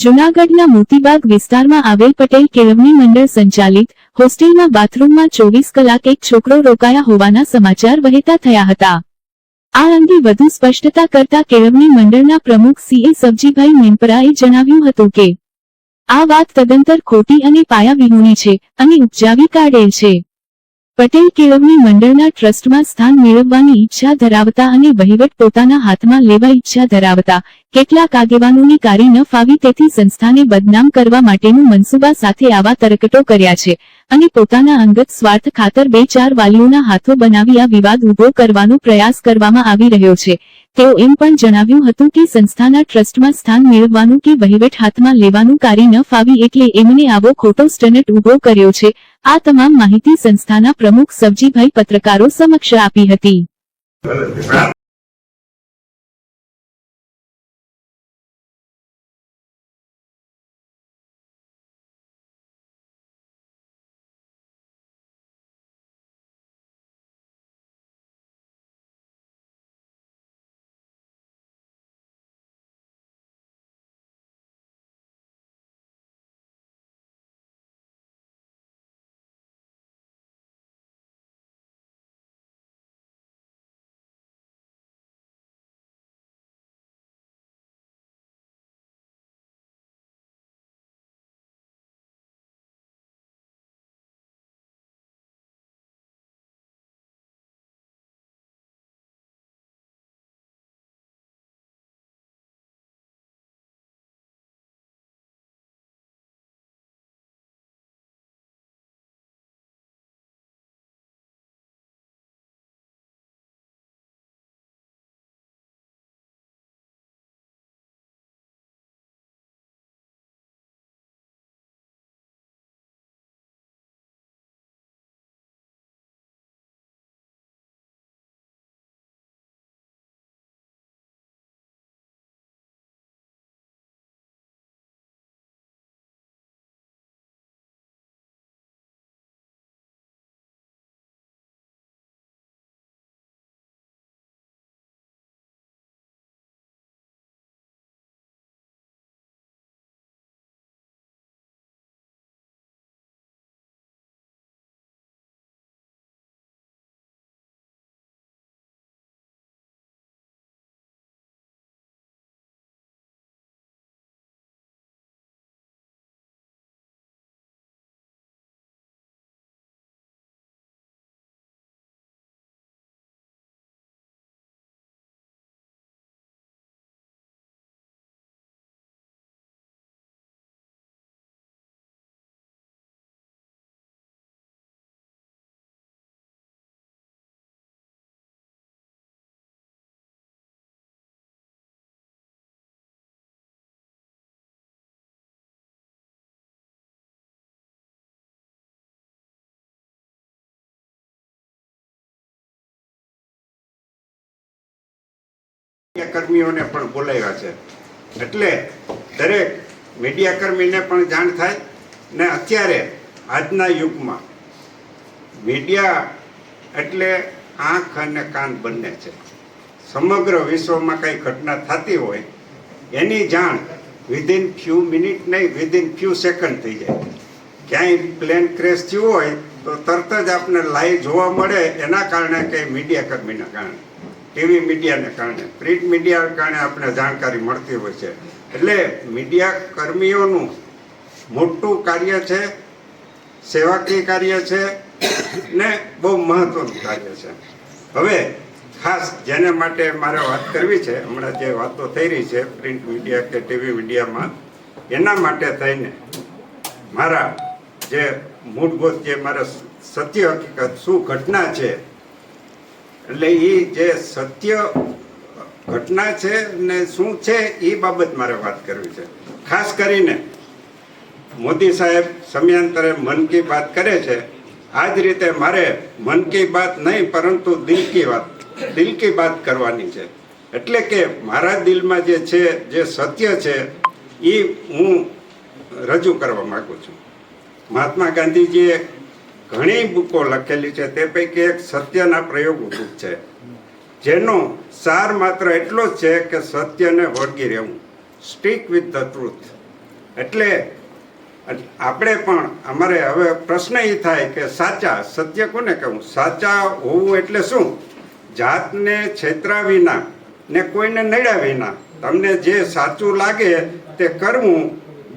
જૂનાગઢના મોતીબાગ વિસ્તારમાં આવેલ પટેલ કેળવણી મંડળ સંચાલિત હોસ્ટેલમાં બાથરૂમમાં 24 કલાક એક છોકરો રોકાયા હોવાના સમાચાર વહેતા થયા હતા। આ અંગે વધુ સ્પષ્ટતા કરતા કેળવણી મંડળના પ્રમુખ સીએ સબજીભાઈ મેનપરાએ જણાવ્યું હતું કે આ વાત તદ્દન ખોટી અને પાયાવિહોણી છે અને ઉપજાવી કાઢેલ છે। પટેલ કેળવણી મંડળના ટ્રસ્ટમાં સ્થાન મેળવવાની ઈચ્છા ધરાવતા અને વહીવટ પોતાના હાથમાં લેવા ઈચ્છા ધરાવતા કેટલાક આગેવાનોની કારી ન ફાવી તેથી સંસ્થાને બદનામ કરવા માટેનું મનસુબા સાથે આવા તરકટો કર્યા છે અને પોતાના અંગત સ્વાર્થ ખાતર 2-4 વાલીઓના હાથો બનાવી આ વિવાદ ઉભો કરવાનો પ્રયાસ કરવામાં આવી રહ્યો છે। તેઓ એમ પણ જણાવ્યું હતું કે સંસ્થાના ટ્રસ્ટમાં સ્થાન મેળવવાનું કે વહીવટ હાથમાં લેવાનું કારી ન ફાવી એટલે એમને આવો ખોટો સ્ટન્ટ ઉભો કર્યો છે। આ તમામ માહિતી સંસ્થાના પ્રમુખ સબજીભાઈ પત્રકારો સમક્ષ આપી હતી। કર્મીઓને પણ બોલાવ્યા છે એટલે દરેક મીડિયા કર્મીને પણ જાણ થાય ને અત્યારે આજના યુગમાં મીડિયા એટલે આંખ અને કાન બંને છે। સમગ્ર વિશ્વમાં કઈ ઘટના થતી હોય એની જાણ વિધિન ફ્યુ મિનિટ નહીં વિધિન ફ્યુ સેકન્ડ થઈ જાય। ક્યાંય પ્લેન ક્રેશ થયું હોય તો તરત જ આપણે લાઈવ જોવા મળે એના કારણે કે મીડિયા કર્મીના કારણે ટીવી મીડિયાને કારણે પ્રિન્ટ મીડિયા કારણે આપણે જાણકારી મળતી હોય છે। એટલે મીડિયા કર્મીઓનું મોટું કાર્ય છે, સેવાકીય કાર્ય છે ને બહુ મહત્વનું કાર્ય છે। હવે ખાસ જેને માટે મારે વાત કરવી છે, હમણાં જે વાતો થઈ રહી છે પ્રિન્ટ મીડિયા કે ટીવી મીડિયામાં, એના માટે થઈને મારા જે મૂળભૂત જે મારા સત્ય હકીકત શું ઘટના છે એટલે એ જે સત્ય ઘટના છે ને શું છે એ બાબત મારે વાત કરવી છે। ખાસ કરીને મોદી સાહેબ સમયાંતરે મન કી બાત કરે છે, આ જ રીતે મારે મન કી બાત નહીં પરંતુ દિલ કી બાત કરવાની છે। એટલે કે મારા દિલમાં જે છે, જે સત્ય છે એ હું રજૂ કરવા માંગુ છું। મહાત્મા ગાંધીજીએ ઘણી બુકો લખેલી છે, તે પૈકી એક સત્યના પ્રયોગો બુક છે, જેનો સાર માત્ર એટલો જ છે કે સત્યને વળગી રહેવું, સ્ટીક વિથ ધ ટ્રુથ। એટલે આપણે પણ અમારે હવે પ્રશ્ન એ થાય કે સાચા સત્ય કોને કહું? સાચા હોવું એટલે શું? જાતને છેતરા વિના ને કોઈને નડ્યા વિના તમને જે સાચું લાગે તે કરવું.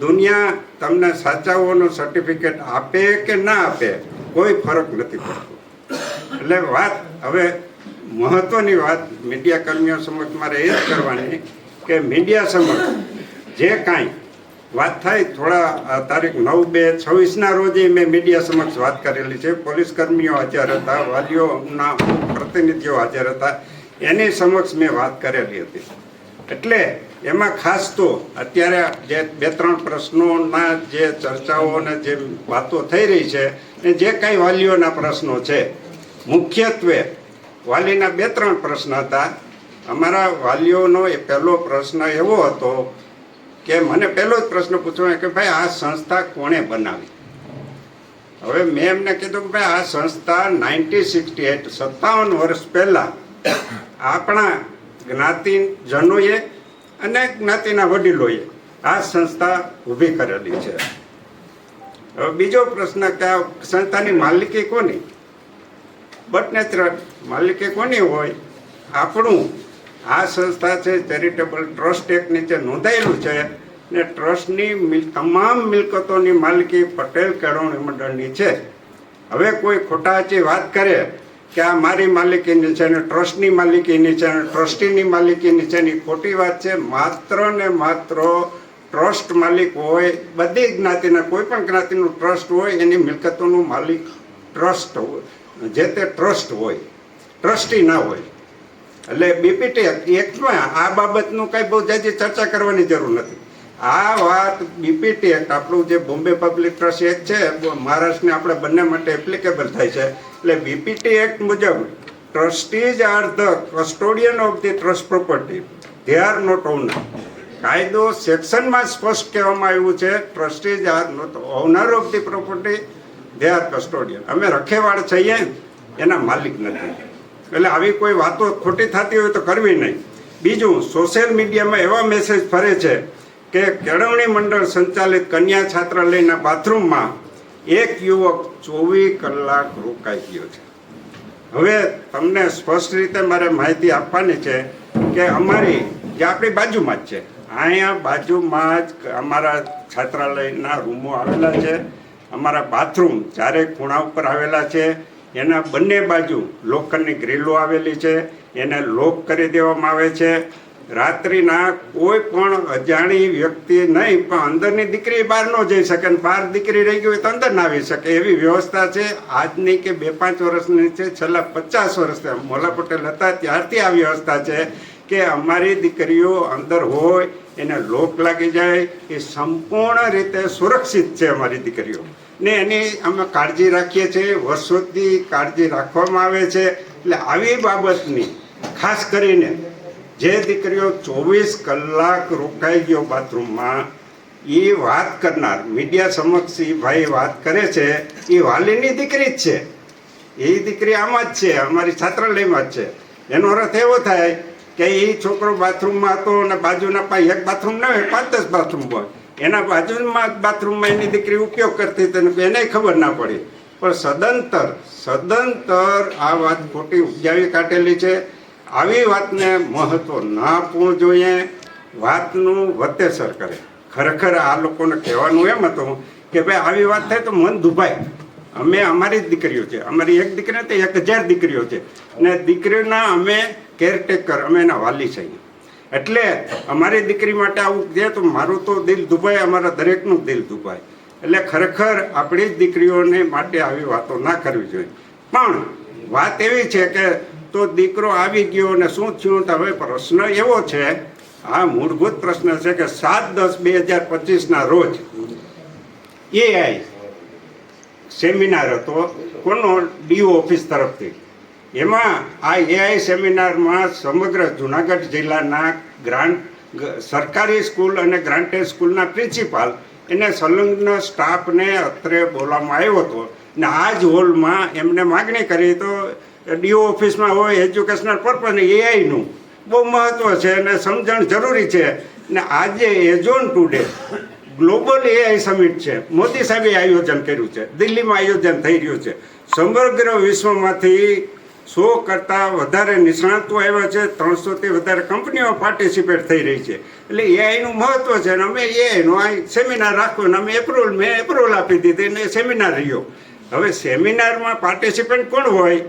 દુનિયા તમને સાચાઓનું સર્ટિફિકેટ આપે કે ના આપે કોઈ ફરક નથી પડતો. એટલે વાત હવે મહત્વની વાત મીડિયા કર્મીઓ સમક્ષ મારે એ જ કરવાની કે મીડિયા સમક્ષ જે કાંઈ વાત થાય, થોડા તારીખ 9/2/26 રોજે મેં મીડિયા સમક્ષ વાત કરેલી છે. પોલીસ કર્મીઓ હાજર હતા, વાલીઓના પ્રતિનિધિઓ હાજર હતા, એની સમક્ષ મેં વાત કરેલી હતી. એટલે એમાં ખાસ તો અત્યારે જે 2-3 પ્રશ્નોના જે ચર્ચાઓ અને જે વાતો થઈ રહી છે એ જે કાંઈ વાલીઓના પ્રશ્નો છે, મુખ્યત્વે વાલીના 2-3 પ્રશ્ન હતા. અમારા વાલીઓનો એ પહેલો પ્રશ્ન એવો હતો કે મને પહેલો જ પ્રશ્ન પૂછવાનો કે ભાઈ આ સંસ્થા કોણે બનાવી? હવે મેં એમને કીધું કે ભાઈ આ સંસ્થા 1968 57 વર્ષ પહેલાં આપણા જ્ઞાતિજનોએ અને જ્ઞાતિના વડીલોએ આ સંસ્થા ઊભી કરેલી છે. હવે બીજો પ્રશ્ન કે આ સંસ્થાની માલિકી કોની? બટ નેચરલ માલિકી કોની હોય? આપણું આ સંસ્થા છે ચેરિટેબલ ટ્રસ્ટ એક્ટ નીચે નોંધાયેલું છે ને ટ્રસ્ટની તમામ મિલકતોની માલિકી પટેલ કેળવણી મંડળની છે. હવે કોઈ ખોટાચી વાત કરે કે આ મારી માલિકીની છે ને ટ્રસ્ટની માલિકીની છે ને ટ્રસ્ટીની માલિકીની છે ને ખોટી વાત છે. માત્ર ને માત્ર ટ્રસ્ટ માલિક હોય, બધી જ્ઞાતિના કોઈ પણ જ્ઞાતિનું ટ્રસ્ટ હોય એની મિલકતોનું માલિક ટ્રસ્ટ હોય, જે તે ટ્રસ્ટ હોય, ટ્રસ્ટી ના હોય. એટલે બીપીટી એક્ટમાં આ બાબતનું કાંઈ બહુ જાજી ચર્ચા કરવાની જરૂર નથી. આ વાત બીપીટી એક્ટ, આપણું જે બોમ્બે પબ્લિક ટ્રસ્ટ એક્ટ છે, મહારાષ્ટ્રને આપણે બંને માટે એપ્લિકેબલ થાય છે. એટલે બીપીટી એક્ટ મુજબ trustees are the custodian of the trust property, they are not owner. કાયદો સેક્શનમાં સ્પષ્ટ કહેવામાં આવ્યું છે trustees are not owner of the property, they are custodian. અમે રખેવાળ છીએ, એના માલિક નથી. એટલે આવી કોઈ વાતો ખોટી થતી હોય તો કરવી નહીં. બીજું, સોશિયલ મીડિયામાં એવા મેસેજ ફરે છે કે કેળવણી મંડળ સંચાલિત કન્યા છાત્રાલયના બાથરૂમમાં એક યુવક 24 કલાક રોકાઈ ગયો છે. હવે તમને સ્પષ્ટ રીતે મારે માહિતી આપવાની છે કે અમારી જે આપણી બાજુમાં જ છે, અહીંયા બાજુમાં જ અમારા છાત્રાલયના રૂમો આવેલા છે. અમારા બાથરૂમ ચારે ખૂણા ઉપર આવેલા છે. એના બંને બાજુ લોખંડની ગ્રીલો આવેલી છે, એને લોક કરી દેવામાં આવે છે. રાત્રિના કોઈ પણ અજાણી વ્યક્તિ નહીં, પણ અંદરની દીકરી બહાર ન જઈ શકે, બહાર દીકરી રહી ગઈ હોય તો અંદર ના આવી શકે એવી વ્યવસ્થા છે. આજની કે 2-5 વર્ષની છે, છેલ્લા 50 વર્ષથી મોલા પટેલ હતા ત્યારથી આ વ્યવસ્થા છે કે અમારી દીકરીઓ અંદર હોય એને લોક લાગી જાય, એ સંપૂર્ણ રીતે સુરક્ષિત છે અમારી દીકરીઓ ને એની અમે કાળજી રાખીએ છીએ. વર્ષોથી કાળજી રાખવામાં આવે છે. એટલે આવી બાબતની ખાસ કરીને જે દીકરીઓ 24 કલાક રોકાઈ ગયો બાથરૂમમાં, એ વાત કરનાર મીડિયા સમક્ષ એ ભાઈ વાત કરે છે, એ વાલીની દીકરી જ છે. એ દીકરી આમાં જ છે, અમારી છાત્રાલયમાં જ છે. એનો અર્થ એવો થાય કે એ છોકરો બાથરૂમમાં હતો અને બાજુના પાસે એક બાથરૂમ ના હોય, 5-10 બાથરૂમ હોય, એના બાજુમાં બાથરૂમમાં એની દીકરી ઉપયોગ કરતી હતી, એને ખબર ના પડી. પણ સદંતર આ વાત ખોટી ઉપજાવી કાઢેલી છે. આવી વાતને મહત્વ ના આપવું જોઈએ, વાતનું વતેસર કરે. ખરેખર આ લોકોને કહેવાનું એમ હતું કે ભાઈ આવી વાત થાય તો મન દુભાય. અમે અમારી જ દીકરીઓ છે, અમારી એક દીકરી નથી, 1000 દીકરીઓ છે ને દીકરીના અમે કેરટેકર, અમે એના વાલી છીએ. એટલે અમારી દીકરી માટે આવું કહે તો મારું તો દિલ દુભાય, અમારા દરેકનું દિલ દુભાય. એટલે ખરેખર આપણી જ દીકરીઓને માટે આવી વાતો ના કરવી જોઈએ. પણ વાત એવી છે કે તો દીકરો આવી ગયો ને શું થયું? તો હવે પ્રશ્ન એવો છે, આ મૂળભૂત પ્રશ્ન છે કે 7/10/2025 રોજ એઆઈ સેમિનાર હતો, કોનો? ડીઓ ઓફિસ તરફથી. એમાં આ એઆઈ સેમિનારમાં સમગ્ર જુનાગઢ જિલ્લાના સરકારી સ્કૂલ અને ગ્રાન્ટેડ સ્કૂલના પ્રિન્સિપાલ એને સંલગ્ન સ્ટાફને અત્રે બોલાવવામાં આવ્યો હતો ને આ જ હોલમાં એમને માગણી કરી. તો ડીઓ ઓફિસમાં હોય એજ્યુકેશનલ પર્પઝ, એઆઈનું બહુ મહત્ત્વ છે અને સમજણ જરૂરી છે. ને આજે as on today global AI summit છે, મોદી સાહેબે આયોજન કર્યું છે, દિલ્હીમાં આયોજન થઈ રહ્યું છે. સમગ્ર વિશ્વમાંથી 100 કરતાં વધારે નિષ્ણાતો આવ્યા છે, 300થી વધારે કંપનીઓ પાર્ટિસિપેટ થઈ રહી છે. એટલે એઆઈનું મહત્વ છે. અને અમે એઆઈનો આ સેમિનાર રાખ્યો અને મેં એપ્રુવલ આપી દીધી અને સેમિનાર રહ્યો. હવે સેમિનારમાં પાર્ટિસિપન્ટ કોણ હોય?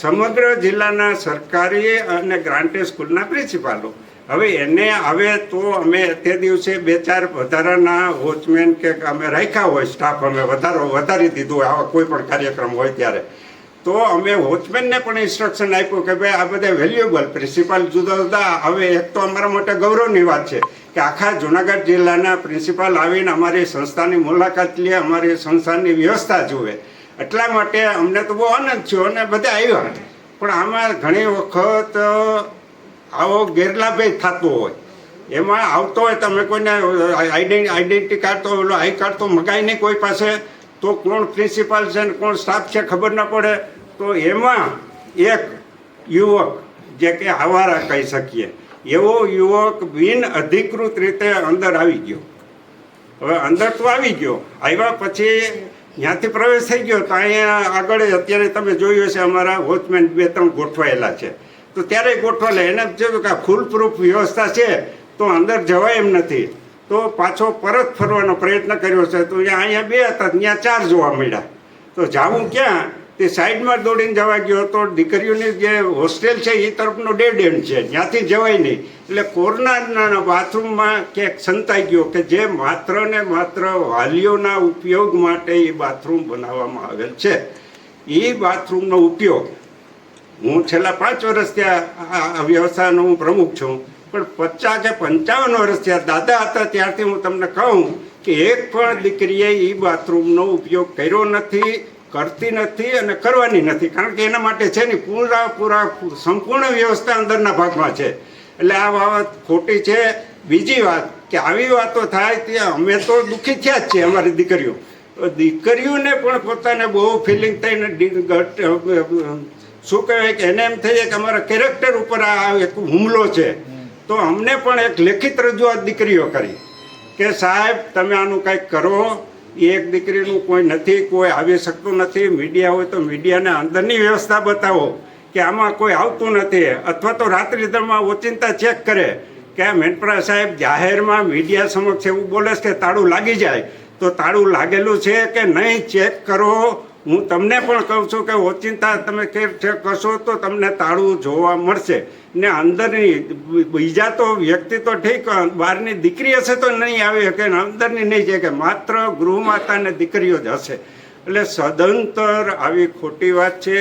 સમગ્ર જિલ્લાના સરકારી અને ગ્રાન્ટેડ સ્કૂલના પ્રિન્સિપાલો. હવે એને આવે તો અમે તે દિવસે 2-4 વધારાના વોચમેન કે અમે રાખ્યા હોય, સ્ટાફ અમે વધારી દીધું હોય આવા કોઈ પણ કાર્યક્રમ હોય ત્યારે. તો અમે વોચમેનને પણ ઇન્સ્ટ્રક્શન આપ્યું કે ભાઈ આ બધા વેલ્યુએબલ પ્રિન્સિપાલ જુદા જુદા. હવે એક તો અમારા માટે ગૌરવની વાત છે કે આખા જુનાગઢ જિલ્લાના પ્રિન્સિપાલ આવીને અમારી સંસ્થાની મુલાકાત લે, અમારી સંસ્થાની વ્યવસ્થા જુએ. એટલા માટે અમને તો બહુ આનંદ થયો અને બધા આવ્યા. પણ આમાં ઘણી વખત આવો ગેરલાભ થતો હોય. એમાં આવતો હોય તમે કોઈને આઈડેન્ટિટી કાર્ડ તો ઓલો આઈ કાર્ડ તો મગાય નહીં કોઈ પાસે, તો કોણ પ્રિન્સિપાલ છે ને કોણ સ્ટાફ છે ખબર ન પડે. તો એમાં એક યુવક જે કે આવારા કહી શકીએ એવો યુવક બિન અધિકૃત રીતે અંદર આવી ગયો. હવે અંદર તો આવી ગયો, આવ્યા પછી ત્યાંથી પ્રવેશ થઈ ગયો. તો અહીંયા આગળ અત્યારે તમે જોયું હશે અમારા વોચમેન 2-3 ગોઠવાયેલા છે. તો ત્યારે ગોઠવાયેલા એને જોયું કે આ ફૂલ પ્રૂફ વ્યવસ્થા છે તો અંદર જવાય એમ નથી. તો પાછો પરત ફરવાનો પ્રયત્ન કર્યો છે. તો અહીંયા 2 હતા, ત્યાં 4 જોવા મળ્યા. તો જાવું ક્યાં? તે સાઈડમાં દોડીને જવા ગયો. તો દીકરીઓની જે હોસ્ટેલ છે એ તરફનો ડેડ એન્ડ છે, ત્યાંથી જવાય નહીં. એટલે કોર્નરના બાથરૂમમાં ક્યાંક સંતાઈ ગયો કે જે માત્ર ને માત્ર વાલીઓના ઉપયોગ માટે એ બાથરૂમ બનાવવામાં આવેલ છે. એ બાથરૂમનો ઉપયોગ હું છેલ્લા 5 વર્ષ ત્યાં આ વ્યવસ્થાનો હું પ્રમુખ છું, પણ 50 કે 55 વર્ષ ત્યાં દાદા હતા ત્યારથી હું તમને કહું કે એક પણ દીકરીએ એ બાથરૂમનો ઉપયોગ કર્યો નથી, કરતી નથી અને કરવાની નથી. કારણ કે એના માટે છે ને પૂરા સંપૂર્ણ વ્યવસ્થા અંદરના ભાગમાં છે. એટલે આ બાબત ખોટી છે. બીજી વાત કે આવી વાતો થાય ત્યાં અમે તો દુઃખી થયા જ છીએ. અમારી દીકરીઓને પણ પોતાને બહુ ફિલિંગ થઈને શું કહેવાય કે એને એમ થઈ જાય કે અમારા કેરેક્ટર ઉપર આ એક હુમલો છે. તો અમને પણ એક લેખિત રજૂઆત દીકરીઓ કરી કે સાહેબ તમે આનું કંઈક કરો. એક દીકરીનું કોઈ નથી, કોઈ આવી શકતું નથી. મીડિયા હોય તો મીડિયાને અંદરની વ્યવસ્થા બતાવો કે આમાં કોઈ આવતું નથી. અથવા તો રાત્રિ દરમાં ઓચિંતા ચેક કરે કે મેનપરા સાહેબ જાહેરમાં મીડિયા સમક્ષ એવું બોલે છે કે તાળું લાગી જાય, તો તાળું લાગેલું છે કે નહીં ચેક કરો. હું તમને પણ કહું છું કે ઓચિંતા તમે ચેક કરશો તો તમને તાળું જોવા મળશે. ને અંદરની બીજા તો વ્યક્તિ તો ઠીક, બહારની દીકરી હશે તો નહીં આવે કે અંદરની નહીં છે કે માત્ર ગૃહમાતા ને દીકરીઓ જ હશે. એટલે સદંતર આવી ખોટી વાત છે.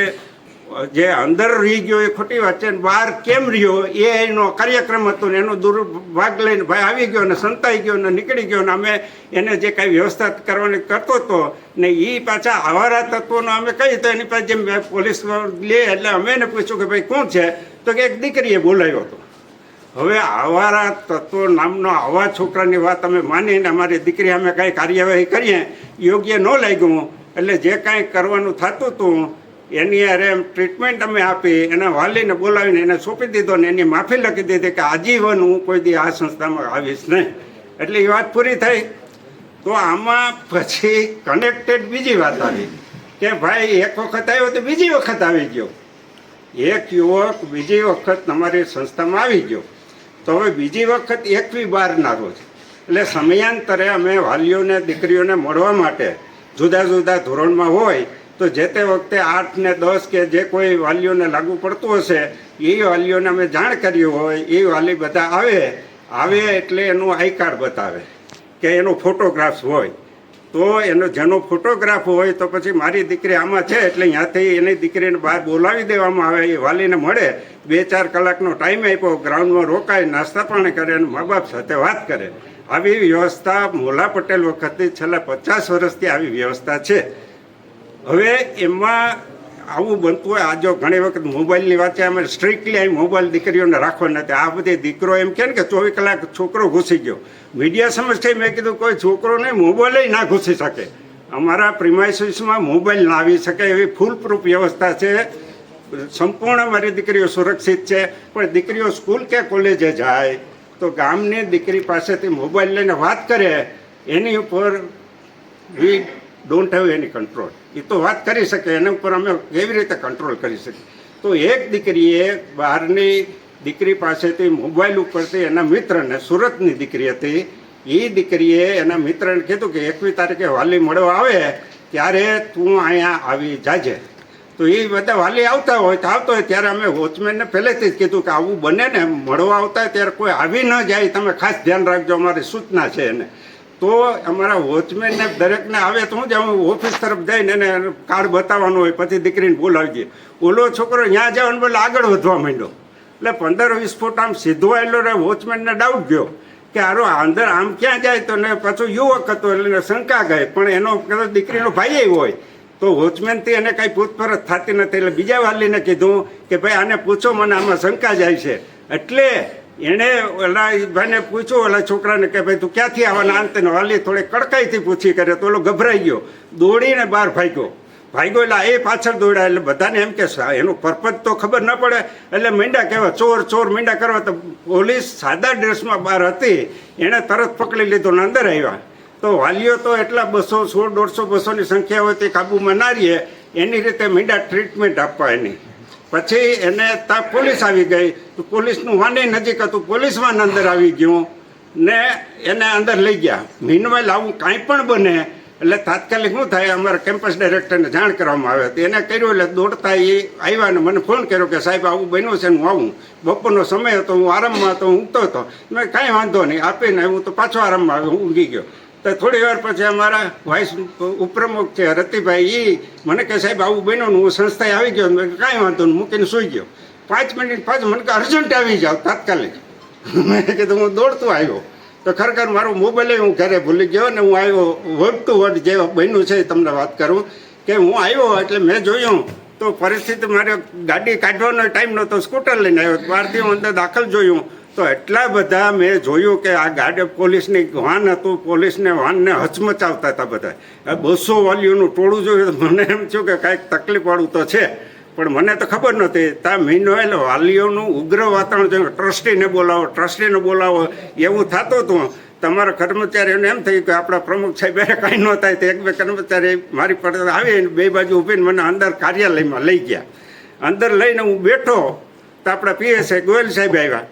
જે અંદર રહી ગયો એ ખોટી વાત છે. બહાર કેમ રહ્યો એ એનો કાર્યક્રમ હતો ને એનો દુર્ભાગ લઈને ભાઈ આવી ગયો ને સંતાઈ ગયો ને નીકળી ગયો ને અમે એને જે કાંઈ વ્યવસ્થા કરવાની કરતો હતો ને એ પાછા આવારા તત્વોનો અમે કહી તો એની પાસે જેમ પોલીસ લે એટલે અમે એને પૂછ્યું કે ભાઈ કોણ છે? તો કે એક દીકરીએ બોલાવ્યો હતો. હવે આવારા તત્વો નામનો આવા છોકરાની વાત અમે માનીને અમારી દીકરી અમે કાંઈ કાર્યવાહી કરીએ યોગ્ય ન લાગ્યું. એટલે જે કાંઈ કરવાનું થતું હતું એની અરે ટ્રીટમેન્ટ અમે આપી, એના વાલીને બોલાવીને એને સોંપી દીધો ને એની માફી લખી દીધી કે આજીવન હું કોઈ દી આ સંસ્થામાં આવીશ નહીં. એટલે એ વાત પૂરી થઈ. તો આમાં પછી કનેક્ટેડ બીજી વાત આવી કે ભાઈ એક વખત આવ્યો તો બીજી વખત આવી ગયો. એક યુવક બીજી વખત તમારી સંસ્થામાં આવી ગયો. તો હવે બીજી વખત 21/12ના રોજ એટલે સમયાંતરે અમે વાલીઓને દીકરીઓને મળવા માટે જુદા જુદા ધોરણમાં હોય તો જે તે વખતે 8 ને 10 કે જે કોઈ વાલીઓને લાગુ પડતું હશે એ વાલીઓને અમે જાણ કર્યું હોય. એ વાલી બધા આવે એટલે એનું આઈ કાર્ડ બતાવે કે એનો ફોટોગ્રાફ્સ હોય. તો એનો જેનો ફોટોગ્રાફ હોય તો પછી મારી દીકરી આમાં છે એટલે ત્યાંથી એની દીકરીને બહાર બોલાવી દેવામાં આવે. એ વાલીને મળે, 2-4 કલાકનો ટાઈમ આપ્યો, ગ્રાઉન્ડમાં રોકાય, નાસ્તા પાણી કરે અને મા બાપ સાથે વાત કરે. આવી વ્યવસ્થા મોલા પટેલ વખતથી છેલ્લા 50 વર્ષથી આવી વ્યવસ્થા છે. હવે એમાં આવું બનતું હોય. આ જો ઘણી વખત મોબાઈલની વાત છે, અમે સ્ટ્રિક્ટલી અહીં મોબાઈલ દીકરીઓને રાખવા નથી. આ બધી દીકરો એમ કહે ને કે 24 કલાક છોકરો ઘૂસી ગયો. મીડિયા સમજ થઈ, મેં કીધું કોઈ છોકરો નહીં, મોબાઈલ ના ઘૂસી શકે. અમારા પ્રિમાઇસીસમાં મોબાઈલ ના આવી શકે એવી ફૂલ પ્રૂફ વ્યવસ્થા છે. સંપૂર્ણ મારી દીકરીઓ સુરક્ષિત છે. પણ દીકરીઓ સ્કૂલ કે કોલેજે જાય તો ગામની દીકરી પાસેથી મોબાઈલ લઈને વાત કરે એની ઉપર we don't have any control. એ તો વાત કરી શકે, એના ઉપર અમે કેવી રીતે કંટ્રોલ કરી શકીએ? તો એક દીકરીએ બહારની દીકરી પાસેથી મોબાઈલ ઉપરથી એના મિત્રને, સુરતની દીકરી હતી, એ દીકરીએ એના મિત્રને કીધું કે 21 તારીખે વાલી મળવા આવે ત્યારે તું અહીંયા આવી જાજે. તો એ બધા વાલી આવતા હોય તો આવતો હોય ત્યારે અમે વોચમેનને પહેલેથી જ કીધું કે આવું બને ને, મળવા આવતા હોય ત્યારે કોઈ આવી ન જાય, તમે ખાસ ધ્યાન રાખજો, અમારી સૂચના છે એને. તો અમારા વોચમેનને દરેકને આવે તો હું જાઉં ઓફિસ તરફ જઈને એને કાર્ડ બતાવવાનું હોય, પછી દીકરીને બોલાવી દઈએ. ઓલો છોકરો ત્યાં જવાનું બોલે આગળ વધવા માંડ્યો. એટલે 15-20 ફૂટ આમ સીધો આવેલો ને વોચમેનને ડાઉટ ગયો કે આરો અંદર આમ ક્યાં જાય, તો ને પાછો યુવક હતો એટલે શંકા ગઈ, પણ એનો કદાચ દીકરીનો ભાઈ હોય તો વોચમેનથી એને કાંઈ પૂછપરછ થતી નથી. એટલે બીજા વાલીને કીધું કે ભાઈ આને પૂછો, મને આમાં શંકા જાય છે. એટલે એણે ઓલા ભાઈને પૂછ્યું, ઓલા છોકરાને કે ભાઈ તું ક્યાંથી આવવાના? અંતે વાલી થોડી કડકાઈથી પૂછી કરે તો ઓલો ગભરાઈ ગયો, દોડીને બહાર ભાગ્યો. એટલે એ પાછળ દોડ્યા. એટલે બધાને એમ કે એનું પર્પઝ તો ખબર ન પડે, એટલે મીંડા કહેવા ચોર ચોર મીંડા કરવા. તો પોલીસ સાદા ડ્રેસમાં બહાર હતી, એણે તરત પકડી લીધો ને અંદર આવ્યા. તો વાલીઓ તો એટલા 200, 100, 150, 200ની સંખ્યા હોય તે કાબૂમાં ના રહીએ, એની રીતે મીંડા ટ્રીટમેન્ટ આપવા એની. પછી એને ત્યાં પોલીસ આવી ગઈ, તો પોલીસનું વાને નજીક હતું, પોલીસ વાન અંદર આવી ગયું ને એને અંદર લઈ ગયા. મીનવાઇલ આવું કાંઈ પણ બને એટલે તાત્કાલિક શું થાય, અમારા કેમ્પસ ડાયરેક્ટરને જાણ કરવામાં આવે. તો એને કર્યું, એટલે દોડતા એ આવ્યા ને મને ફોન કર્યો કે સાહેબ આવું બન્યું છે ને હું આવું. બપોરનો સમય હતો, હું આરામમાં હતો, હું ઊંઘતો હતો. મેં કાંઈ વાંધો નહીં આપીને હું તો પાછો આરામમાં આવ્યો, હું ઊંઘી ગયો. તો થોડી વાર પછી અમારા વાઇસ ઉપપ્રમુખ છે રતિભાઈ, એ મને કહે સાહેબ આવું બન્યું ને હું સંસ્થાએ આવી ગયો. મેં કાંઈ વાંધો નહીં, મૂકીને સૂઈ ગયો. 5 મિનિટ પાછું મને કે અર્જન્ટ આવી જાઓ તાત્કાલિક. મેં કીધું હું દોડતો આવ્યો. તો ખરેખર મારો મોબાઈલ હું ઘરે ભૂલી ગયો ને હું આવ્યો વર્ડ ટુ વર્ડ જે બન્યું છે તમને વાત કરું કે હું આવ્યો એટલે મેં જોયું તો પરિસ્થિતિ, મારે ગાડી કાઢવાનો ટાઈમ નહોતો, સ્કૂટર લઈને આવ્યો. બહારથી હું અંદર દાખલ જોયું તો એટલા બધા મેં જોયું કે આ ગાડી પોલીસની વાન હતું, પોલીસને વાનને હચમચાવતા હતા બધા. 200 વાલીઓનું ટોળું જોયું તો મને એમ થયું કે કાંઈક તકલીફવાળું તો છે, પણ મને તો ખબર નહોતી. ત્યાં મીનવાઇલ વાલીઓનું ઉગ્ર વાતાવરણ જોયું. ટ્રસ્ટીને બોલાવો એવું થતું હતું. તમારા કર્મચારીઓને એમ થયું કે આપણા પ્રમુખ સાહેબ કાંઈ ન થાય. તો 1-2 કર્મચારી મારી પાસે આવીને 2 બાજુ ઊભીને મને અંદર કાર્યાલયમાં લઈ ગયા. અંદર લઈને હું બેઠો તો આપણા પીએસઆઈ ગોયલ સાહેબ આવ્યા.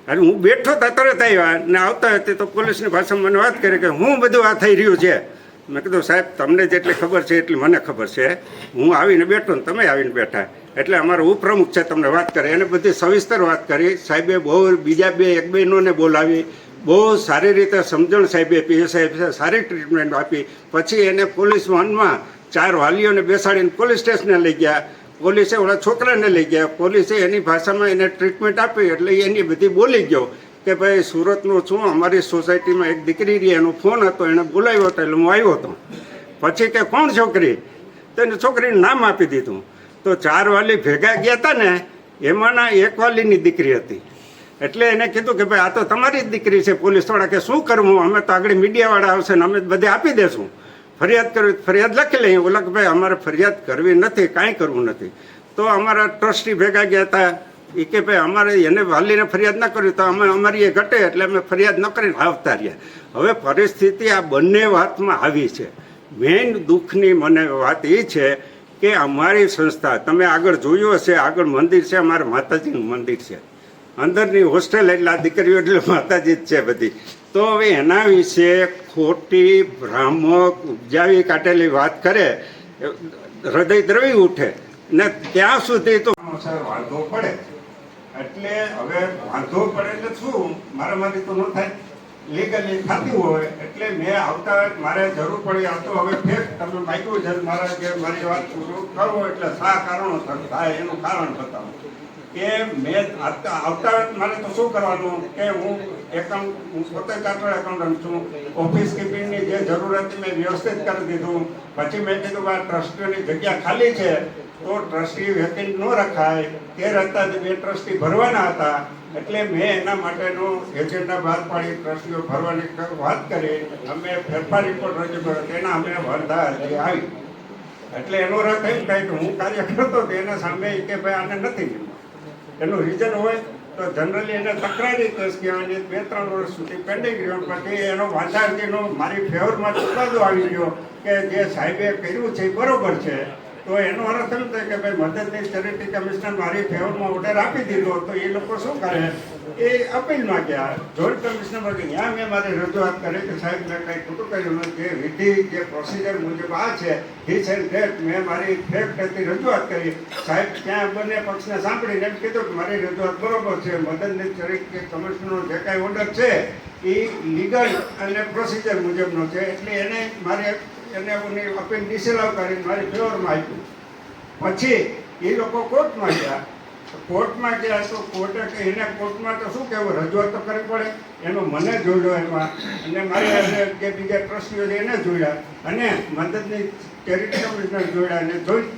અને હું બેઠો તો તરત આવ્યા ને આવતા હતી તો પોલીસની ભાષામાં મને વાત કરી કે હું બધું આ થઈ રહ્યું છે. મેં કીધું સાહેબ તમને જેટલી ખબર છે એટલી મને ખબર છે. હું આવીને બેઠો ને તમે આવીને બેઠા, એટલે અમારો ઉપપ્રમુખ છે તમને વાત કરે. એને બધી સવિસ્તર વાત કરી. સાહેબે બહુ બીજા 1-2 બોલાવી, બહુ સારી રીતે સમજણ સાહેબે પીએસઆઈ સારી ટ્રીટમેન્ટ આપી. પછી એને પોલીસ વાનમાં 4 વાલીઓને બેસાડીને પોલીસ સ્ટેશને લઈ ગયા. પોલીસે ઓલા છોકરાને લઈ ગયા. પોલીસે એની ભાષામાં એને ટ્રીટમેન્ટ આપી. એટલે એની બધી બોલી ગયો કે ભાઈ સુરતનું છું, અમારી સોસાયટીમાં એક દીકરી રહી, એનો ફોન હતો, એણે બોલાવ્યો હતો એટલે હું આવ્યો હતો. પછી કે કોણ છોકરી? તો એને છોકરીનું નામ આપી દીધું. તો 4 વાલી ભેગા ગયા હતા ને, એમાંના 1 વાલીની દીકરી હતી. એટલે એને કીધું કે ભાઈ આ તો તમારી જ દીકરી છે. પોલીસવાળા કે શું કરવું, અમે તો આગળ મીડિયાવાળા આવશે ને અમે બધે આપી દેશું. ફરિયાદ કરવી ફરિયાદ લખી લઈએ. ઓલા કે ભાઈ અમારે ફરિયાદ કરવી નથી, કાંઈ કરવું નથી. તો અમારા ટ્રસ્ટી ભેગા ગયા હતા. એ કે ભાઈ અમારે એને વાલીને ફરિયાદ ન કરવી તો અમે અમારી એ ઘટે, એટલે અમે ફરિયાદ ન કરીને આવતા રહ્યા. હવે પરિસ્થિતિ આ બંને વાતમાં આવી છે. મેઇન દુઃખની મને વાત એ છે કે અમારી સંસ્થા, તમે આગળ જોયું હશે, આગળ મંદિર છે, અમારે માતાજીનું મંદિર છે. અંદરની હોસ્ટેલ એટલે આ દીકરીઓ એટલે માતાજી જ છે બધી. તો હવે એના વિશે ખોટી ભ્રામક ઉપજાવી કાઢેલી વાત કરે, હૃદય દ્રવી ઉઠે ને ત્યાં સુધી તો વાંધો પડે. એટલે હવે વાંધો પડે એટલે શું, મારામાંથી તો ન થાય, લીગલી થતી હોય. એટલે મેં આવતા મારે જરૂર પડી. આ તો હવે ફેર તમે માગ્યું છે મારા કે મારી વાત પૂરું કરવો, એટલે શા કારણો થાય એનું કારણ બતાવો કે મેં આવતા મારે તો શું કરવાનું કે હું પોતે ચાર્ટર્ડ એકાઉન્ટન્ટ છું. ઓફિસ કીપિંગની જે જરૂર હતી મેં વ્યવસ્થિત કરી દીધું. પછી મેં કીધું કે આ ટ્રસ્ટીઓની જગ્યા ખાલી છે તો ટ્રસ્ટી વેકેન્ટ ન રખાય. 13 હતા 2 ટ્રસ્ટી ભરવાના હતા. એટલે મેં એના માટેનો એજન્ડા બહાર પાડી ટ્રસ્ટીઓ ભરવાની વાત કરી. અમે ફેરફાર રિપોર્ટ રજૂ કર્યો, તેના અમે વર્ધા અરજી આવી. એટલે એનો રથ એમ થાય કે હું કાર્ય કરતો હતો એના સામે કે ભાઈ આને નથી. એનું રીઝન હોય તો જનરલી એને તકરારી કેસ કહેવાની 2-3 વર્ષ સુધી પેન્ડિંગ રહ્યો. પછી એનો વાંધારતીનો મારી ફેવરમાં ચુકાદો આવી ગયો કે જે સાહેબે કર્યું છે એ બરોબર છે. તો એનો અર્થ એમ થાય કે ભાઈ મદદની ચેરિટી કમિશનર મારી ફેવરમાં ઓર્ડર આપી દીધો. તો એ લોકો શું કરે, એ અપીલમાં ગયા જોઈન્ટ કમિશનર કે ત્યાં મેં મારી રજૂઆત કરી કે સાહેબ મેં કંઈ ખોટું કર્યું નથી, જે વિધિ જે પ્રોસિજર મુજબ આ છે હિસ એન્ડ ધેટ મેં મારી ફેક્ટથી રજૂઆત કરી. સાહેબ ત્યાં બંને પક્ષને સાંભળીને એમ કીધું કે મારી રજૂઆત બરોબર છે, મદદની ચેરિટી કમિશનરનો જે કાંઈ ઓર્ડર છે એ લીગલ અને પ્રોસિજર મુજબનો છે. એટલે એને મારે એને અપીલ ડિસેલાવ કરીને મારી ફેવરમાં આપ્યું. પછી એ લોકો કોર્ટમાં ગયા. તો કોર્ટે કે એને કોર્ટમાં તો શું કહેવું, રજૂઆત તો કરવી પડે. એનો મને જોડ્યો એમાં, અને મારી જે બીજા ટ્રસ્ટીઓ છે એને જોડ્યા, અને મદદની ચેરિટી કમિશનર જોડ્યા, અને જોઈન્ટ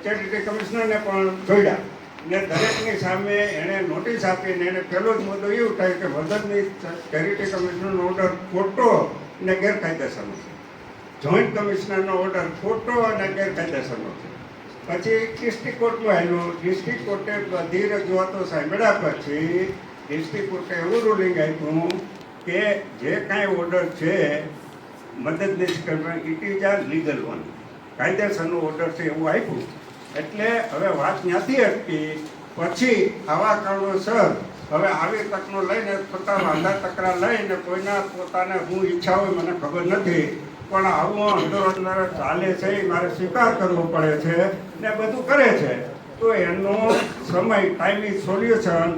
ચેરિટી કમિશનરને પણ જોડ્યા. ને દરેકની સામે એણે નોટિસ આપીને એને પહેલો જ મુદ્દો એવું થાય કે મદદની ચેરિટી કમિશનરનો ઓર્ડર ખોટો અને ગેરકાયદેસરનો છે. જોઈન્ટ કમિશનરનો ઓર્ડર ખોટો અને ગેરકાયદેસરનો છે. પછી ડિસ્ટ્રિક્ટ કોર્ટમાં આવ્યું. ડિસ્ટ્રિક્ટ કોર્ટે બધી રજૂઆતો સાંભળ્યા પછી ડિસ્ટ્રિક્ટ કોર્ટે એવું રૂલિંગ આપ્યું કે જે કાંઈ ઓર્ડર છે મદદનીશ ઇટ ઇઝ આ લીગલ વન, કાયદેસરનો ઓર્ડર છે એવું આપ્યું. એટલે હવે વાત ત્યાંથી અટકી. પછી આવા કારણોસર હવે આવી તકનો લઈને પોતા વાંધા તકરા લઈને કોઈના પોતાને હું ઈચ્છા હોય મને ખબર નથી, પણ આવું અંદર ચાલે છે એ મારે સ્વીકાર કરવો પડે છે ને બધું કરે છે. તો એનો સમય ટાઈમી solution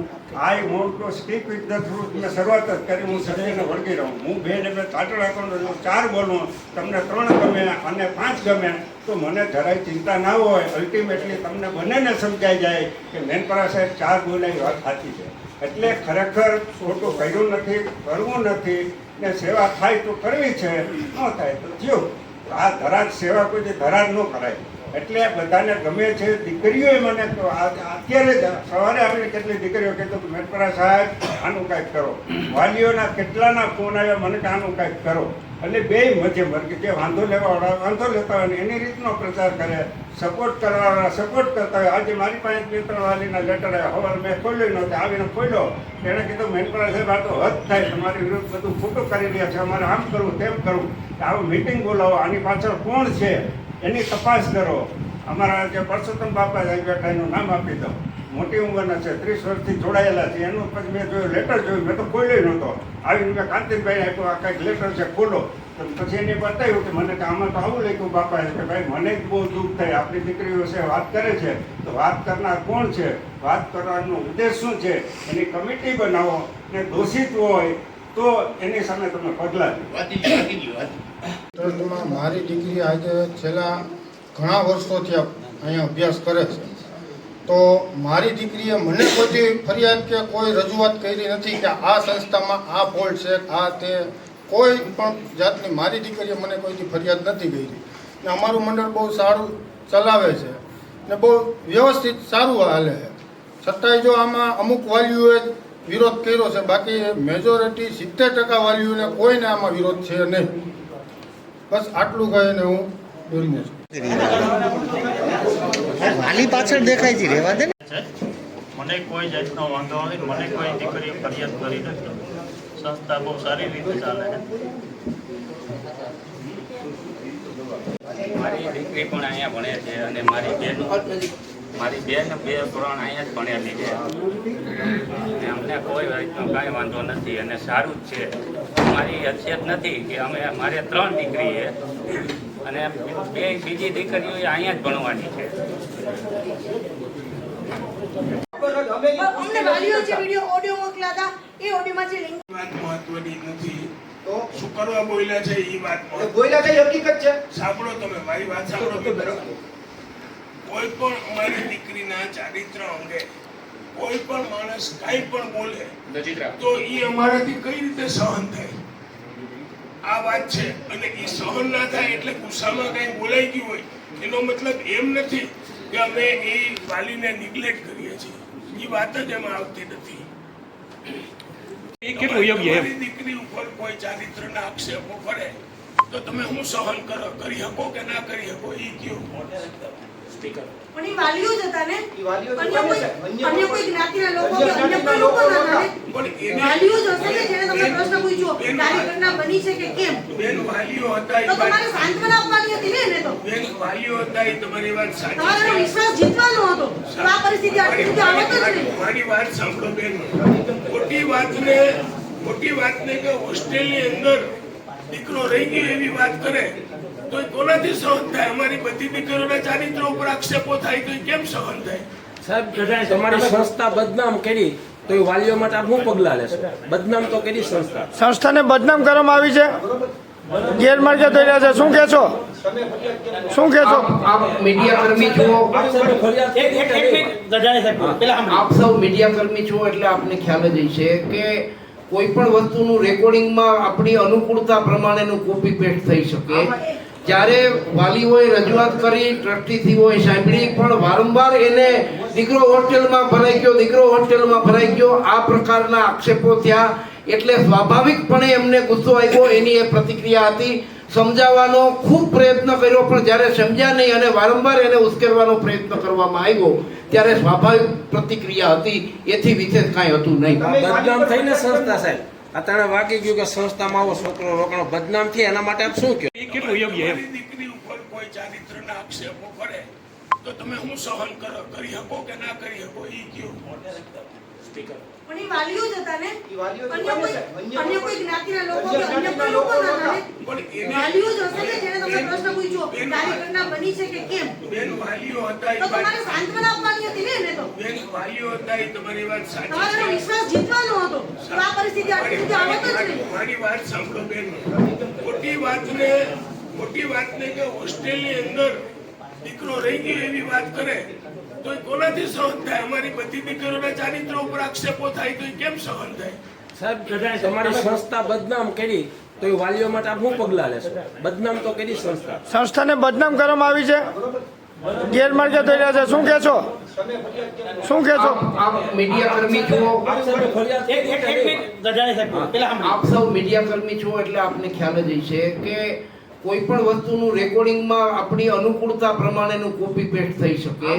I want to stick with the truth. મેં શરૂઆત જ કરી, હું સત્યને વળગી રહું. હું 2 ને 2 ચાર્ટર્ડ એકાઉન્ટ 4 બોલું, તમને 3 ગમે અને 5 ગમે તો મને જરાય ચિંતા ના હોય. અલ્ટિમેટલી તમને બંનેને સમજાઈ જાય કે મેનપરા સાહેબ 4 બોલાય વાત સાચી છે. એટલે ખરેખર ખોટું કર્યું નથી, કરવું નથી, ને સેવા થાય તો કરવી છે, ન થાય તો થયું. આ ધરાજ સેવા કોઈ ધરાજ ન કરાય. એટલે બધાને ગમે છે. દીકરીઓએ મને અત્યારે જ સવારે આવીને કેટલી દીકરીઓ કહેતો કે મેનપરા સાહેબ આનું કાંઈક કરો. વાલીઓના કેટલાના ફોન આવ્યા મને કે આનું કાંઈક કરો. એટલે બેય મધ્યમ વર્ગ જે વાંધો લેવાવાળા વાંધો લેતા હોય ને એની રીતનો પ્રચાર કરે, સપોર્ટ કરવાવાળા સપોર્ટ કરતા હોય. આજે મારી પાસે 2-3 વાલીના લેટર આવ્યા, હવે મેં ખોલ્યો નહોતો, આવીને ખોલ્યો. એણે કીધું મેનપરા સાહેબ આ તો હદ થાય, તમારી વિરુદ્ધ બધું ખોટું કરી રહ્યા છે, અમારે આમ કરવું તેમ કરવું, આવું મિટિંગ બોલાવો, આની પાછળ કોણ છે એની તપાસ કરો. અમારા જે પરસોત્તમ બાપા બેઠા એનું નામ આપી દો, મોટી ઉંમરના છે, 30 વર્ષથી જોડાયેલા છે. એનું પછી મેં જોયું, લેટર જોયું, મેં તો ખોલ્યો નહોતો. આવીને મેં કાંતિભાઈ આપ્યો, આ કંઈક લેટર છે ખોલો. તો પછી એને બતાવ્યું કે મને કે આમાં તો આવું લખ્યું બાપાએ કે ભાઈ મને જ બહુ દુઃખ થાય, આપણી દીકરીઓ છે વાત કરે છે તો વાત કરનાર કોણ છે, વાત કરવાનો ઉદ્દેશ શું છે, એની કમિટી બનાવો, ને દોષિત હોય તો એની સામે તમે પગલાં લો. મારી દીકરી આજે છેલ્લા ઘણા વર્ષોથી અહીંયા અભ્યાસ કરે છે. તો મારી દીકરીએ મને કોઈ ફરિયાદ કે કોઈ રજૂઆત કરી નથી કે આ સંસ્થામાં આ ફોલ્ટ છે, આ તે કોઈ પણ જાતની મારી દીકરીએ મને કોઈથી ફરિયાદ નથી કરી. ને અમારું મંડળ બહુ સારું ચલાવે છે ને બહુ વ્યવસ્થિત સારું હાલે છે. છતાંય જો આમાં અમુક વાલીઓએ વિરોધ કર્યો છે, બાકી મેજોરિટી 70% વાલીઓને કોઈને આમાં વિરોધ છે નહીં. બસ આટલું કહીને હું બોલું છું. વાલી પાછળ દેખાય છે, રહેવા દે ને. મને કોઈ જાતનો વાંધો આવે, મને કોઈ દીકરીઓ ફરિયાદ કરી નથી. સંસ્થા બહુ સારી રીતે ચાલે છે. મારી દીકરી પણ અહીંયા ભણે છે અને મારી બેન 2 ધોરણ અહીંયા જ ભણેલી છે. અને અમને કોઈ જાતનો કાંઈ વાંધો નથી અને સારું જ છે. મારી હેસિયત નથી કે મારે 3 દીકરી છે અને બીજી દીકરીઓ અહીંયા જ ભણવાની છે. અમને વાલીઓ જે વિડિયો ઓડિયો મોકલ્યા હતા એ ઓડિયોમાં જે લિંક વાત મહત્વની નથી. તો શું કરવા બોલ્યા છે એ વાત બોલ્યા છે હકીકત છે. સાંભળો, તમે મારી વાત સાંભળો. કોઈ પણ અમારી દીકરીના ચારિત્ર અંગે કોઈ પણ માણસ કાંઈ પણ બોલે તો એ અમારાથી કઈ રીતે સહન થાય? આ વાત છે. અને એ સહન ના થાય એટલે ગુસ્સામાં કઈ બોલાઈ ગયું હોય એનો મતલબ એમ નથી કે અમે એ વાલીને નિગ્લેક્ટ કરીએ છીએ. એ વાત જ એમાં આવતી નથી. તમારી દીકરી ઉપર કોઈ ચારિત્રના આક્ષેપો કરે તો તમે હું સહન કરી શકો કે ના કરી શકો એ કયો? પણ એ વાલીઓ જ હતા ને અન્ય કોઈ જ્ઞાતિના લોકો કે અન્ય કોઈ લોકો ન હતા ને વાલીઓ જ હશે કે જેને તમને પ્રશ્ન પૂછ્યો કે આવી ઘટના બની છે કે કેમ બેન વાલીઓ હતા તો તમારે સાંત્વના આપવાની હતી ને એને તો બેન વાલીઓ હતા એ તમારી વાત સાચી તમારો છે વિશ્વાસ જીતવાનો હતો તો આ પરિસ્થિતિ આટલી સુધી આવત જ નહીં મારી વાત સાંભળો બેન મોટી વાતને કે હોસ્ટેલની અંદર દીકરો રહી ગયો એવી વાત કરે તો એ કોનાથી સહન થાય અમારી બધી દીકરીઓના ચારિત્ર ઉપર આક્ષેપો થાય તો એ કેમ સહન થાય સાહેબ તમારી સંસ્થા બદનામ કરી તો એ વાલીઓ માટે આપ શું પગલાં લેશો? બદનામ તો કરી સંસ્થા. સંસ્થાને બદનામ કરવામાં આવી છે, ગેરમાર્ગે દોરી રહ્યા છે. શું કહેશો? શું કહેશો? આપ મીડિયા કર્મી છો, આપ સૌ મીડિયા કર્મી છો એટલે આપને ખ્યાલ જ હશે કે કોઈ પણ વસ્તુનું રેકોર્ડિંગમાં આપણી અનુકૂળતા પ્રમાણેનું કોપી પેસ્ટ થઈ શકે. જ્યારે વાલીઓએ રજૂઆત કરી, ટ્રસ્ટીસીઓએ સાંભળી, પણ વારંવાર એને દીકરો હોસ્ટેલમાં ભરાઈ ગયો, દીકરો હોસ્ટેલમાં ભરાઈ ગયો આ પ્રકારના આક્ષેપો થયા એટલે સ્વાભાવિકપણે એમને ગુસ્સો આવ્યો. એની એ પ્રતિક્રિયા હતી. સમજાવવાનો ખૂબ પ્રયત્ન કર્યો પણ જ્યારે સમજ્યા નહીં અને વારંવાર એને ઉશ્કેરવાનો પ્રયત્ન કરવામાં આવ્યો ત્યારે સ્વાભાવિક પ્રતિક્રિયા હતી. એથી વિશેષ કાંઈ હતું નહીં. બદનામ થઈને સંસ્થા સાહેબ અત્યારે વાગી ગયું કે સંસ્થામાં આવો છોકરો રોકણો બદનામ થઈ એના માટે આપ શું કહો? કેટલું યોગ્ય એમ દીકરી ઉપર કોઈ ચારિત્રના આક્ષેપો કરે તો તમે શું સહન કરી શકો કે ના કરી શકો એ કયો પણ એ વાલીઓ જ હતા ને અન્ય કોઈ જ્ઞાતિના લોકો કે અન્ય કોઈ લોકો ન હતા ને વાલીઓ જ હશે કે જેને તમને પ્રશ્ન પૂછ્યો કે આવી ઘટના બની છે કે કેમ બેન વાલીઓ હતા તો તમારે સાંત્વના આપવાની હતી ને એને તો બેન વાલીઓ હતા એ તમારી વાત સાચી તમારો છે વિશ્વાસ જીતવાનો હતો તો આ પરિસ્થિતિ આટલી સુધી આવત જ નહીં મારી વાત સાંભળો બેન મોટી વાતને કે હોસ્ટેલની અંદર દીકરો રહી ગયો એવી વાત કરે તો એ કોનાથી સહન થાય અમારી બધી દીકરીઓના ચારિત્ર ઉપર આક્ષેપો થાય તો એ કેમ સહન થાય સાહેબ તમારી સંસ્થા બદનામ કરી તો એ વાલીઓ માટે આપ શું પગલાં લેશો? બદનામ તો કરી સંસ્થા. સંસ્થાને બદનામ કરવામાં આવી છે, ગેરમાર્ગે દોરી રહ્યા છે. શું કહેશો? શું કહેશો? આપ મીડિયા કર્મી છો, આપ સૌ મીડિયા કર્મી છો એટલે આપને ખ્યાલ જ હશે કે કોઈ પણ વસ્તુનું રેકોર્ડિંગમાં આપણી અનુકૂળતા પ્રમાણેનું કોપી પેસ્ટ થઈ શકે.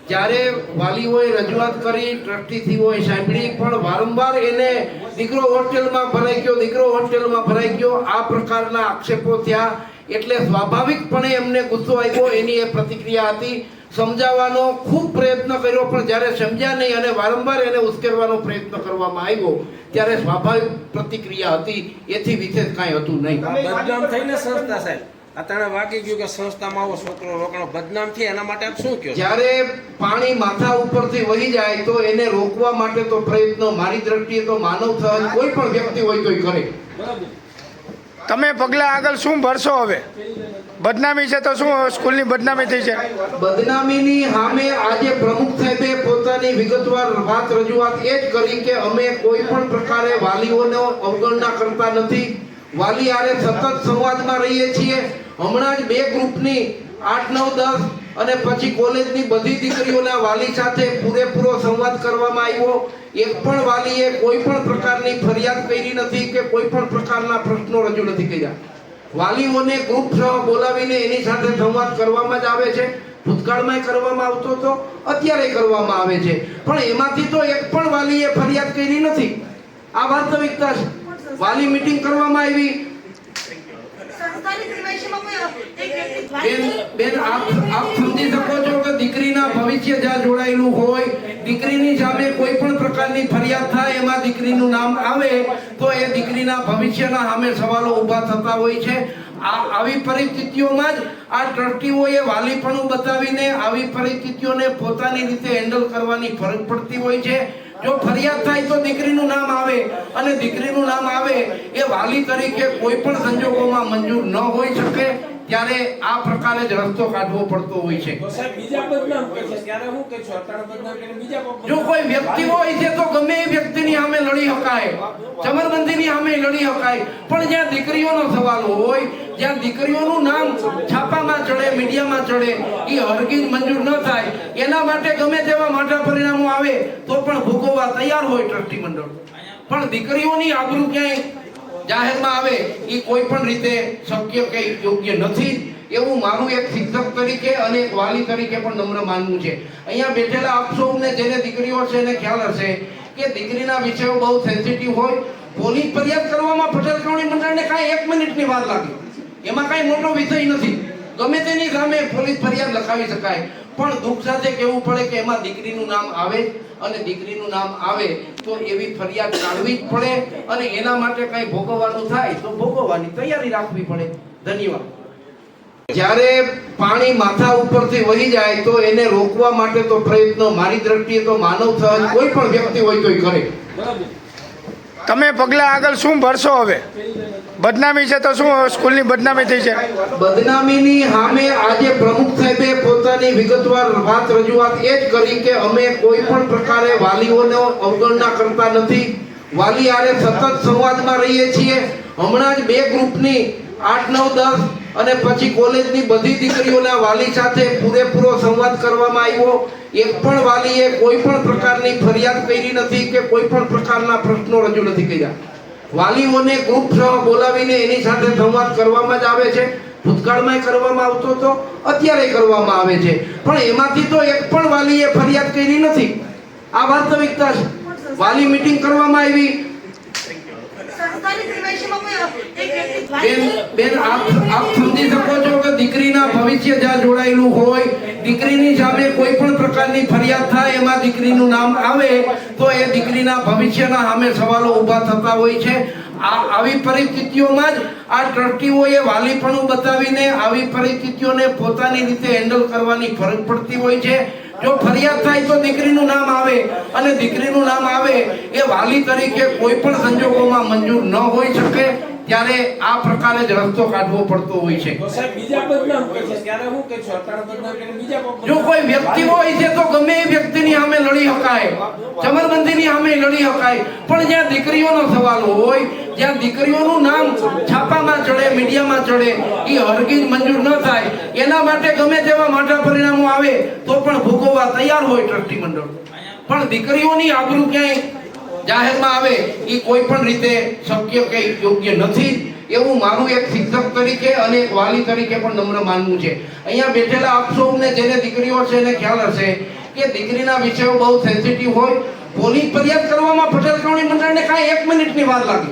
જ્યારે વાલીઓએ રજૂઆત કરી, ટ્રસ્ટીસીઓએ સાંભળી, પણ વારંવાર એને દીકરો હોસ્ટેલમાં ભરાઈ ગયો, દીકરો હોસ્ટેલમાં ભરાઈ ગયો આ પ્રકારના આક્ષેપો થયા એટલે સ્વાભાવિકપણે એમને ગુસ્સો આવ્યો. એની એ પ્રતિક્રિયા હતી. સમજાવવાનો ખૂબ પ્રયત્ન કર્યો પણ જ્યારે સમજ્યા નહીં અને વારંવાર એને ઉશ્કેરવાનો પ્રયત્ન કરવામાં આવ્યો ત્યારે સ્વાભાવિક પ્રતિક્રિયા હતી. એથી વિશેષ કાંઈ હતું નહીં. બદનામ થઈને સંસ્થા સાહેબ અત્યારે વાગી ગયું કે સંસ્થામાં આવો છોકરો રોકણો બદનામ થઈ એના માટે આપ શું કહો? જ્યારે પાણી માથા ઉપરથી વહી જાય તો એને રોકવા માટે તો પ્રયત્નો મારી દ્રષ્ટિએ તો માનવ સહજ કોઈ પણ વ્યક્તિ હોય તો કરે. તમે પગલાં આગળ શું ભરશો? હવે બદનામી છે તો શું સ્કૂલની બદનામી થઈ છે? બદનામીની સામે આજે પ્રમુખ સાહેબે પોતાની વિગતવાર વાત રજૂઆત એ જ કરી કે અમે કોઈ પણ પ્રકારે વાલીઓનો અવગણના કરતા નથી. વાલી આરે સતત સંવાદમાં રહીએ છીએ. હમણાં જ 2 ગ્રુપની 8, 9, 10 અને પછી કોલેજની બધી દીકરીઓના વાલી સાથે પૂરેપૂરો સંવાદ કરવામાં આવ્યો. એક પણ વાલીએ કોઈ પણ પ્રકારની ફરિયાદ કરી નથી કે કોઈ પણ પ્રકારના પ્રશ્નો રજૂ નથી કર્યા. વાલીઓને ગ્રુપ સહ બોલાવીને એની સાથે સંવાદ કરવામાં જ આવે છે. ભૂતકાળમાં કરવામાં આવતો હતો, અત્યારે કરવામાં આવે છે, પણ એમાંથી તો એક પણ વાલીએ ફરિયાદ કરી નથી. આ વાસ્તવિકતા છે. વાલી મીટિંગ કરવામાં આવી. બેન આપ સમજી શકો છો કે દીકરીના ભવિષ્ય જ્યાં જોડાયેલું હોય, દીકરીની સામે કોઈ પણ પ્રકારની ફરિયાદ થાય એમાં દીકરીનું નામ આવે તો એ દીકરીના ભવિષ્યના સામે સવાલો ઊભા થતા હોય છે. આવી પરિસ્થિતિઓમાં જ આ ટ્રસ્ટીઓએ વાલીપણું બતાવીને આવી પરિસ્થિતિઓને પોતાની રીતે હેન્ડલ કરવાની ફરજ પડતી હોય છે. જો ફરિયાદ થાય તો દીકરીનું નામ આવે અને દીકરીનું નામ આવે એ વાલી તરીકે કોઈ પણ સંજોગોમાં મંજૂર ન હોઈ શકે. ત્યારે આ પ્રકારે જ રસ્તો કાઢવો પડતો હોય છે. જો કોઈ વ્યક્તિ હોય છે તો ગમે એ વ્યક્તિની સામે લડી શકાય, જબરબંધીની સામે લડી શકાય, પણ જ્યાં દીકરીઓનો સવાલ હોય, જ્યાં દીકરીઓનું નામ છાપામાં ચડે, મીડિયામાં ચડે, એ હરગીજ મંજૂર ન થાય. એના માટે ગમે તેવા મોટા પરિણામો આવે તો પણ ભોગવવા તૈયાર હોય ટ્રસ્ટી મંડળ. પણ દીકરીઓની આબરૂ ક્યાંય જાહેરમાં આવે એ કોઈ પણ રીતે શક્ય કે યોગ્ય નથી એવું મારું એક શિક્ષક તરીકે અને એક વાલી તરીકે પણ નમ્ર માનવું છે. અહીંયા બેઠેલા આપ સૌને જેને દીકરીઓ છે એને ખ્યાલ હશે કે દીકરીના વિષયો બહુ સેન્સિટિવ હોય. પોલીસ ફરિયાદ કરવામાં પટેલ કરોણી મંડળને કાંઈ 1 મિનિટની વાર લાગે, એમાં કાંઈ મોટો વિષય નથી. ગમે તેની સામે પોલીસ ફરિયાદ લખાવી શકાય. પણ દુઃખ સાથે કહેવું પડે કે એમાં દીકરીનું નામ આવે અને દીકરીનું નામ આવે તો એવી ફરિયાદ કાઢવી જ પડે અને એના માટે કંઈ ભોગવવાનું થાય તો ભોગવવાની તૈયારી રાખવી પડે. ધન્યવાદ. જ્યારે પાણી માથા ઉપરથી વહી જાય તો એને રોકવા માટે તો પ્રયત્ન મારી દ્રષ્ટિએ તો માનવ સહજ કોઈ પણ વ્યક્તિ હોય તો કરે. તમે પગલા આગળ શું ભરશો? હવે બદનામી છે તો શું સ્કૂલની બદનામી થઈ છે? બદનામીની સામે આજે પ્રમુખ સાહેબે પોતાની વિગતવાર વાત રજૂઆત એ જ કરી કે અમે કોઈ પણ પ્રકારે વાલીઓને અવગણના કરતા નથી. વાલી આરે સતત સંવાદમાં રહીએ છીએ. હમણાં જ 2 ગ્રુપની 8, 9, 10 અને પછી કોલેજની બધી દીકરીઓના વાલી સાથે પૂરેપૂરો સંવાદ કરવામાં આવ્યો. એક પણ વાલીએ કોઈ પણ પ્રકારની ફરિયાદ કરી નથી કે કોઈ પણ પ્રકારના પ્રશ્નો રજૂ નથી કર્યા. વાલીઓને ગ્રુપ સહ બોલાવીને એની સાથે સંવાદ કરવામાં જ આવે છે. ભૂતકાળમાં કરવામાં આવતો હતો, અત્યારે કરવામાં આવે છે. પણ એમાંથી તો એક પણ વાલીએ ફરિયાદ કરી નથી. આ વાસ્તવિકતા છે. વાલી મીટિંગ કરવામાં આવી. બેન આપ સમજી શકો છો કે દીકરીના ભવિષ્ય જ્યાં જોડાયેલું હોય, દીકરીની સામે કોઈ પણ પ્રકારની ફરિયાદ થાય એમાં દીકરીનું નામ આવે તો એ દીકરીના ભવિષ્યના સામે સવાલો ઊભા થતા હોય છે. આવી પરિસ્થિતિઓમાં જ આ ટ્રસ્ટીઓએ વાલીપણું બતાવીને આવી પરિસ્થિતિઓને પોતાની રીતે હેન્ડલ કરવાની ફરજ પડતી હોય છે. જો ફરિયાદ થાય તો દીકરીનું નામ આવે અને દીકરીનું નામ આવે એ વાલી તરીકે કોઈ પણ સંજોગોમાં મંજૂર ન હોઈ શકે. ત્યારે આ પ્રકારે જ રસ્તો કાઢવો પડતો હોય છે. જો કોઈ વ્યક્તિ હોય છે તો ગમે એ વ્યક્તિની સામે લડી શકાય, ચમરબંધીની સામે લડી શકાય. પણ જ્યાં દીકરીઓનો સવાલ હોય, જ્યાં દીકરીઓનું નામ છાપામાં ચડે, મીડિયામાં ચડે, એ હરગીજ મંજૂર ન થાય. એના માટે ગમે તેવા મોટા પરિણામો આવે તો પણ ભોગવવા તૈયાર હોય ટ્રસ્ટી મંડળ. પણ દીકરીઓની આબરૂ ક્યાંય જાહેરમાં આવે એ કોઈ પણ રીતે શક્ય કે યોગ્ય નથી એવું મારું એક શિક્ષક તરીકે અને એક વાલી તરીકે પણ નમ્ર માનવું છે. અહીંયા બેઠેલા આપ સૌને જેને દીકરીઓ છે એને ખ્યાલ હશે કે દીકરીના વિષયો બહુ સેન્સિટિવ હોય. પોલીસ ફરિયાદ કરવામાં પટેલ કરોણી મંડળને કાંઈ 1 મિનિટની વાર લાગે,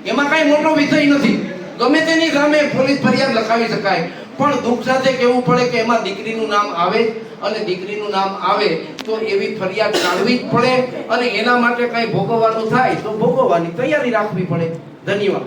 એમાં કાંઈ મોટો વિષય નથી. ગમે તેની સામે પોલીસ ફરિયાદ લખાવી શકાય. પણ દુઃખ સાથે કહેવું પડે કે એમાં દીકરીનું નામ આવે અને દીકરીનું નામ આવે તો એવી ફરિયાદ કાઢવી જ પડે અને એના માટે કંઈ ભોગવવાનું થાય તો ભોગવવાની તૈયારી રાખવી પડે. ધન્યવાદ.